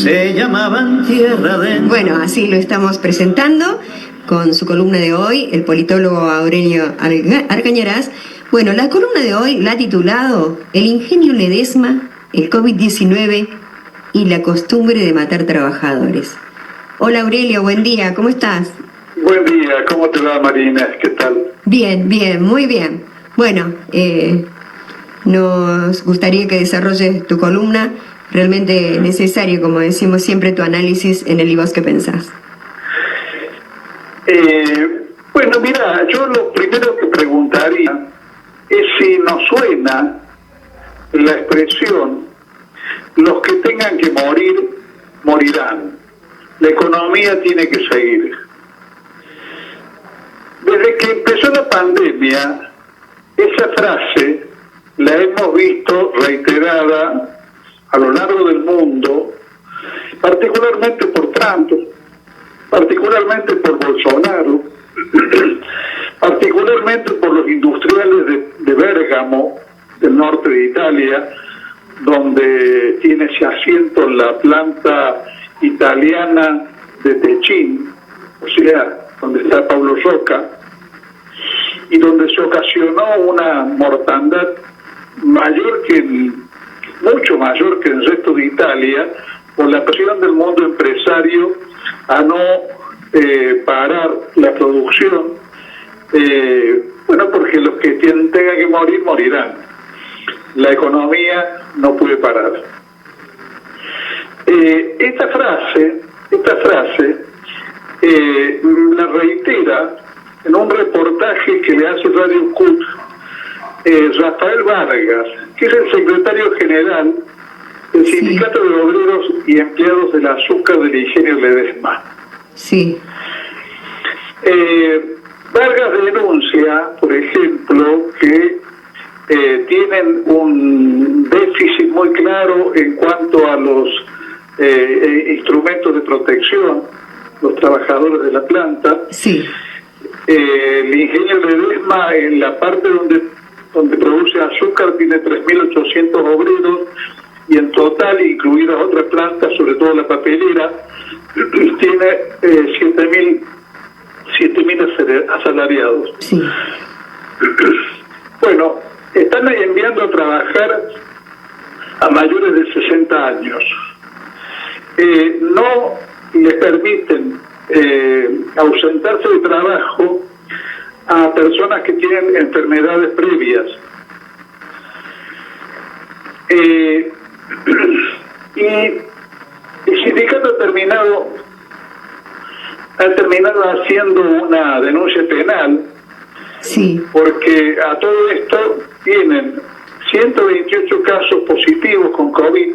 se llamaban tierra adentro. Bueno, así lo estamos presentando con su columna de hoy, el politólogo Aurelio Argañarás. Bueno, la columna de hoy la ha titulado El ingenio Ledesma, el COVID-19 y la costumbre de matar trabajadores. Hola Aurelio, buen día, ¿cómo estás? Buen día, ¿cómo te va Marina? ¿Qué tal? Bien, bien, muy bien. Bueno, nos gustaría que desarrolles tu columna, realmente necesario, como decimos siempre, tu análisis en el ¿Y vos qué pensás? Bueno, mira, yo lo primero que preguntaría es si nos suena la expresión los que tengan que morir, morirán. La economía tiene que seguir. Desde que empezó la pandemia, esa frase la hemos visto reiterada a lo largo del mundo, particularmente por Trump, particularmente por Bolsonaro, particularmente por los industriales de Bérgamo, del norte de Italia, donde tiene ese asiento la planta italiana de Techín, o sea, donde está Pablo Rocca, y donde se ocasionó una mortandad mayor mucho mayor que en el resto de Italia, por la presión del mundo empresario a no parar la producción, porque los que tengan que morir, morirán. La economía no puede parar. Esta frase la reitera en un reportaje que le hace Radio CUT Rafael Vargas, que es el secretario general del Sindicato de Obreros y Empleados del Azúcar del Ingenio Ledesma. Sí. Vargas denuncia, por ejemplo, que tienen un déficit muy claro en cuanto a los instrumentos de protección, los trabajadores de la planta. Sí. El Ingenio Ledesma, en la parte donde produce azúcar, tiene 3.800 obreros, y en total, incluidas otras plantas, sobre todo la papelera, tiene 7.000 asalariados. Sí. Bueno, están enviando a trabajar a mayores de 60 años. No les permiten ausentarse de trabajo a personas que tienen enfermedades previas. Y el sindicato ha terminado haciendo una denuncia penal. Sí. Porque a todo esto tienen 128 casos positivos con COVID.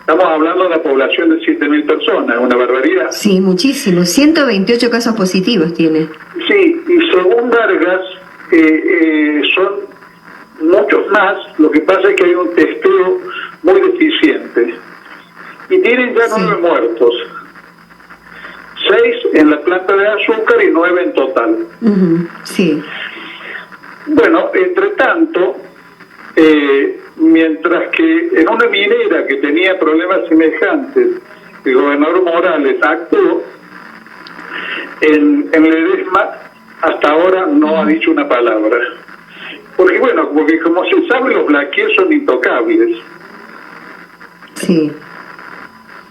Estamos hablando de una población de 7.000 personas, una barbaridad. Sí, muchísimo. 128 casos positivos tiene. Sí, y según Vargas, son muchos más. Lo que pasa es que hay un testeo muy deficiente. Y tienen ya 9 muertos. 6 en la planta de azúcar y 9 en total. Sí. Bueno, entre tanto, mientras que en una minera que tenía problemas semejantes, el gobernador Morales actuó, en Ledesma hasta ahora no ha dicho una palabra. Porque como se sabe, los blaquiers son intocables. Sí.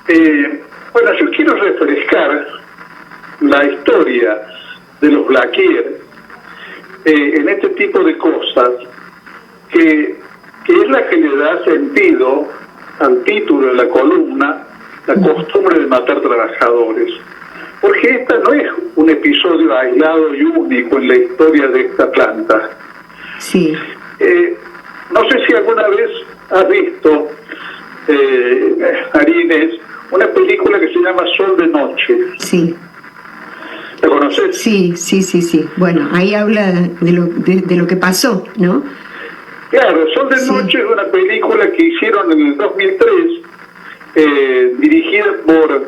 Yo quiero refrescar la historia de los blaquiers en este tipo de cosas, que es la que le da sentido al título de la columna, la costumbre de matar trabajadores. Porque esta no es un episodio aislado y único en la historia de esta planta. Sí. No sé si alguna vez has visto, Marines, una película que se llama Sol de Noche. Sí. ¿La conoces? Sí. Bueno, ahí habla de lo que pasó, ¿no? Claro, Sol de Noche es una película que hicieron en el 2003, dirigida por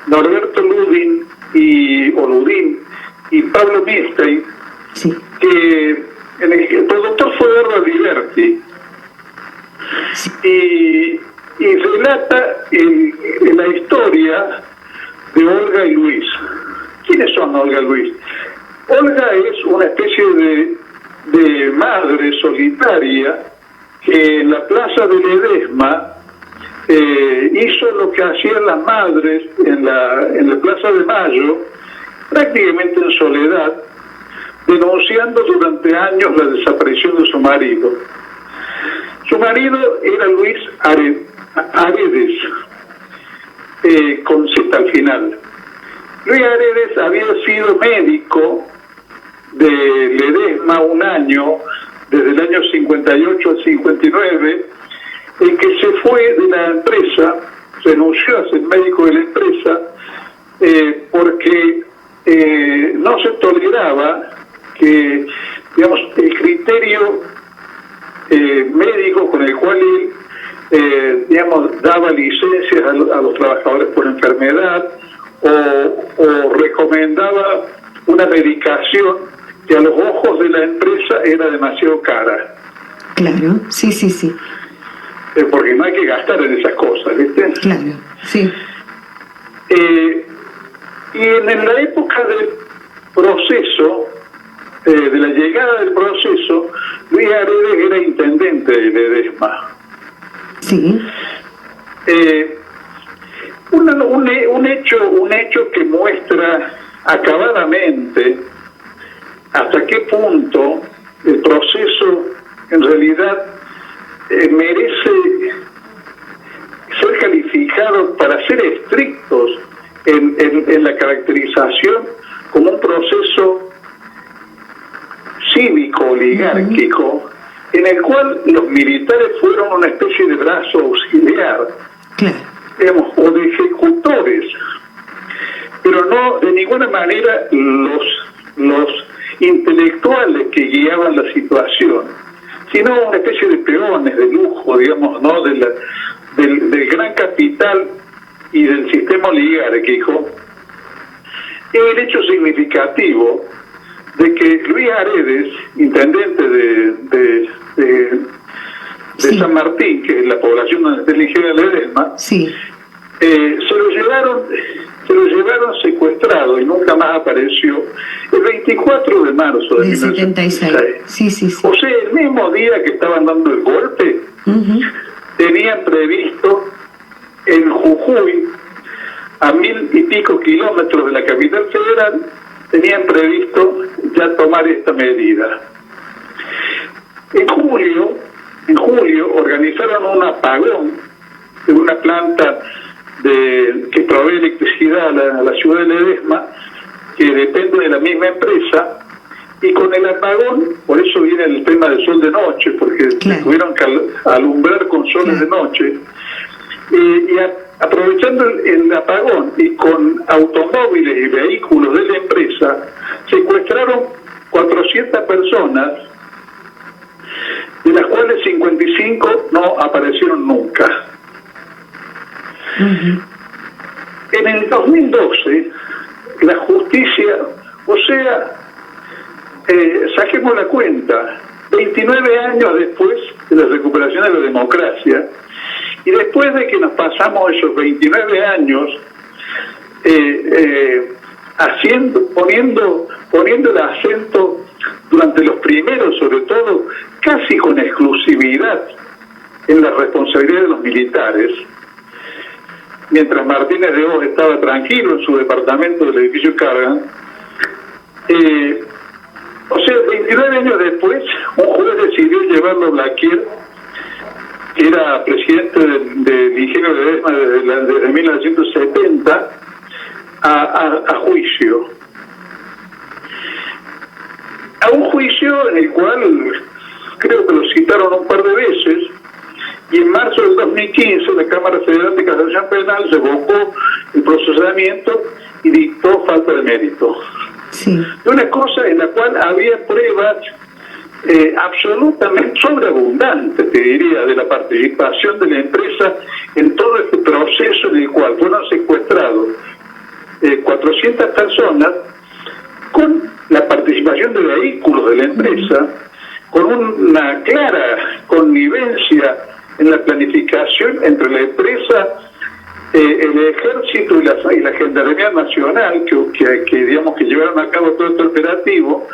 Norberto Ludin y Pablo Milstein, que el productor fue Eduardo Liberti, y relata la historia de Olga y Luis. ¿Quiénes son Olga y Luis? Olga es una especie de madre solitaria que en la plaza de Ledesma hizo lo que hacían las madres en la Plaza de Mayo, prácticamente en soledad, denunciando durante años la desaparición de su marido. Su marido era Luis Aredes, con Z al final. Luis Aredes había sido médico de Ledesma un año, desde el año 58 al 59, en que se fue de la empresa, renunció a ser médico de la empresa, porque no se toleraba que, digamos, el criterio médico con el cual él, digamos, daba licencias a los trabajadores por enfermedad o recomendaba una medicación que a los ojos de la empresa era demasiado cara. Claro, sí, sí, sí. Porque no hay que gastar en esas cosas, ¿viste? Claro, sí. Y en la época del proceso, de la llegada del proceso, Luis Aredes era intendente de Ledesma. Sí. Un hecho que muestra acabadamente hasta qué punto el proceso en realidad merece ser calificado, para ser estrictos en la caracterización, como un proceso cívico-oligárquico, en el cual los militares fueron una especie de brazo auxiliar, Claro. digamos, o de ejecutores, pero no de ninguna manera los intelectuales que guiaban la situación, sino una especie de peones de lujo, digamos, ¿no? Del gran capital y del sistema oligárquico. Es el hecho significativo de que Luis Aredes, intendente de Sí. San Martín, que es la población donde está el ingenio de Ledesma, Sí. se lo llevaron secuestrado y nunca más apareció el 24 de marzo de Del 76. 1976. Sí, sí, sí. O sea, el mismo día que estaban dando el golpe, Ujú. tenían previsto en Jujuy, a 1000 y pico kilómetros de la capital federal, tenían previsto ya tomar esta medida. En julio organizaron un apagón de una planta que provee electricidad a la ciudad de Ledesma, que depende de la misma empresa, y con el apagón, por eso viene el tema del sol de noche, porque Claro. tuvieron que alumbrar con soles de noche, y aprovechando el apagón y con automóviles y vehículos de la empresa, secuestraron 400 personas, de las cuales 55 no aparecieron nunca. Ujú. En el 2012, la justicia, o sea, saquemos la cuenta, 29 años después de la recuperación de la democracia, y después de que nos pasamos esos 29 años poniendo el acento durante los primeros, sobre todo, casi con exclusividad en la responsabilidad de los militares, mientras Martínez de Hoz estaba tranquilo en su departamento del edificio Cargan. O sea, 29 años después, un juez decidió llevarlo a Blaquier, que era presidente del ingenio de Ledesma desde 1970, a juicio. A un juicio en el cual creo que lo citaron un par de veces, y en marzo del 2015 la Cámara Federal de Casación Penal revocó el procesamiento y dictó falta de mérito. Sí. De una cosa en la cual había pruebas absolutamente sobreabundantes, te diría, de la participación de la empresa en todo este proceso en el cual fueron secuestrados 400 personas, con la participación de vehículos de la empresa, con una clara connivencia en la planificación entre la empresa el ejército y la gendarmería nacional que digamos que llevaron a cabo todo este operativo,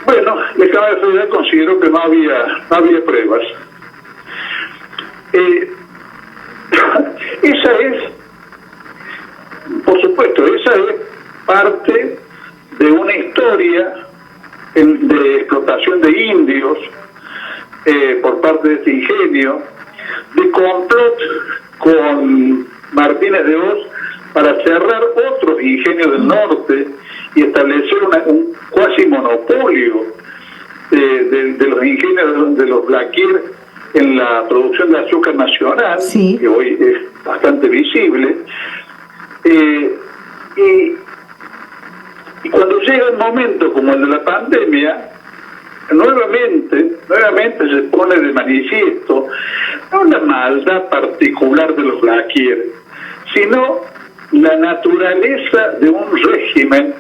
bueno, la Cámara de Seguridad consideró que no había pruebas. Esa es, por supuesto, esa es parte de una historia de explotación de indios por parte de este ingenio, de complot con Martínez de Oz para cerrar otros ingenios del norte y establecer un cuasi monopolio de los ingenios de los Blaquier en la producción de azúcar nacional, sí, que hoy es bastante visible. Y cuando llega un momento como el de la pandemia, nuevamente se pone de manifiesto no una maldad particular de los Blaquier, sino la naturaleza de un régimen,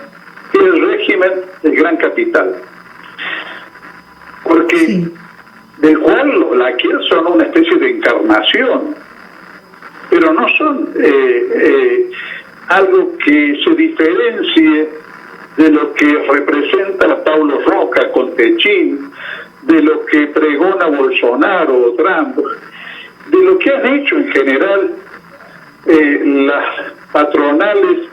que es el régimen del gran capital. Porque sí, del cual los Blaquier son una especie de encarnación, pero no son algo que se diferencie de lo que representa Paulo Roca con Techín, de lo que pregona Bolsonaro o Trump, de lo que han hecho en general las patronales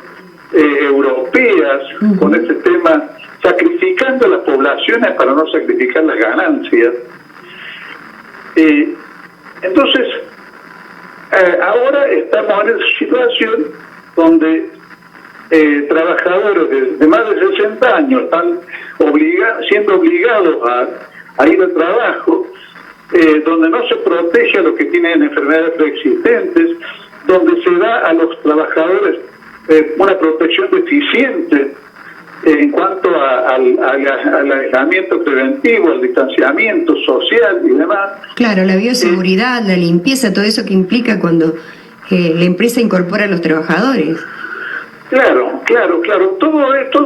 europeas con este tema, sacrificando a las poblaciones para no sacrificar las ganancias. Entonces, ahora estamos en esa situación donde trabajadores de más de 60 años están siendo obligados a ir al trabajo, donde no se protege a los que tienen enfermedades preexistentes, donde se da a los trabajadores una protección deficiente en cuanto al aislamiento preventivo, al distanciamiento social y demás. claro, la bioseguridad, la limpieza, todo eso que implica cuando la empresa incorpora a los trabajadores. Claro. Todo esto,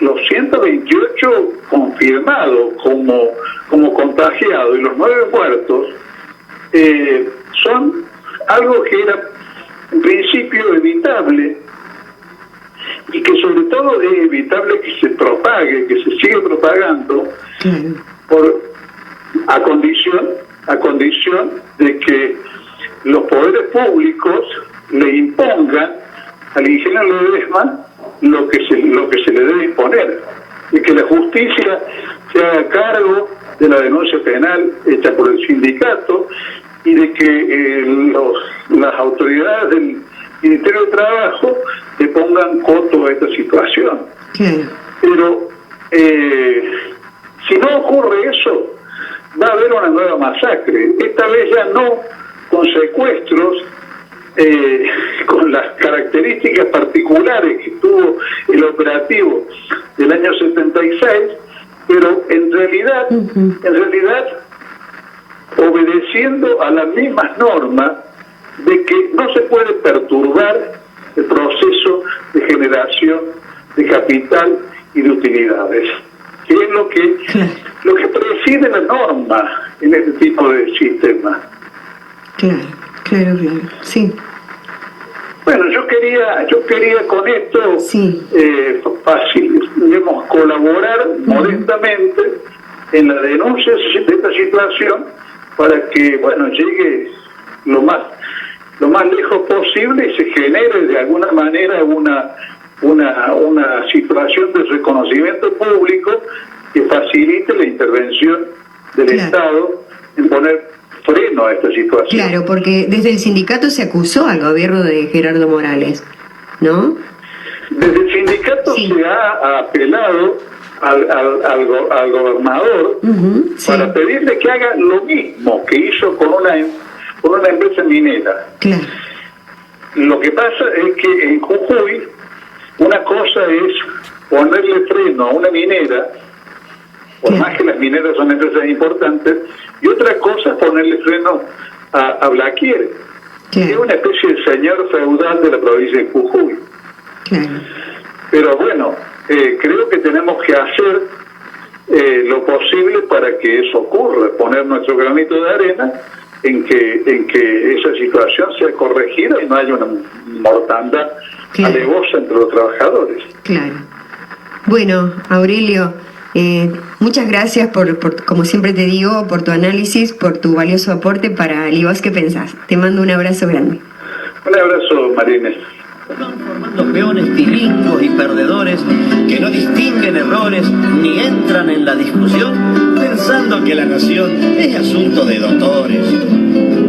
los 128 confirmados como contagiados y los 9 muertos son algo que era en principio evitable y que sobre todo es evitable que se propague, que se siga propagando, Claro. a condición de que los poderes públicos le impongan al ingeniero Ledesma lo que se le debe imponer, y que la justicia se haga cargo de la denuncia penal hecha por el sindicato y de que las autoridades del Ministerio de Trabajo le pongan coto a esta situación. Claro. Pero si no ocurre eso, va a haber una nueva masacre, esta vez ya no con secuestros, con las características particulares que tuvo el operativo del año 76, pero en realidad obedeciendo a las mismas normas de que no se puede perturbar el proceso de generación de capital y de utilidades, que es lo que preside la norma en este tipo de sistemas. Claro, sí. Bueno, yo quería con esto Sí. Colaborar modestamente en la denuncia de esta situación para que, bueno, llegue lo más lejos posible y se genere de alguna manera una situación de reconocimiento público que facilite la intervención del Estado en poner freno a esta situación. Claro, porque desde el sindicato se acusó al gobierno de Gerardo Morales, ¿no? Desde el sindicato se ha apelado al gobernador para pedirle que haga lo mismo que hizo con una empresa minera. Claro. Lo que pasa es que en Jujuy una cosa es ponerle freno a una minera, por más que las mineras son empresas importantes, y otra cosa es ponerle freno a Blaquier, que es una especie de señor feudal de la provincia de Jujuy. Pero bueno, creo que tenemos que hacer lo posible para que eso ocurra, poner nuestro granito de arena en que esa situación sea corregida y no haya una mortandad alevosa entre los trabajadores. Claro. Bueno, Aurelio, muchas gracias por, como siempre te digo, por tu análisis, por tu valioso aporte para el ¿Y vos qué pensás? Te mando un abrazo grande. Un abrazo, Marines. Van formando peones tilincos y perdedores que no distinguen errores ni entran en la discusión pensando que la nación es asunto de doctores.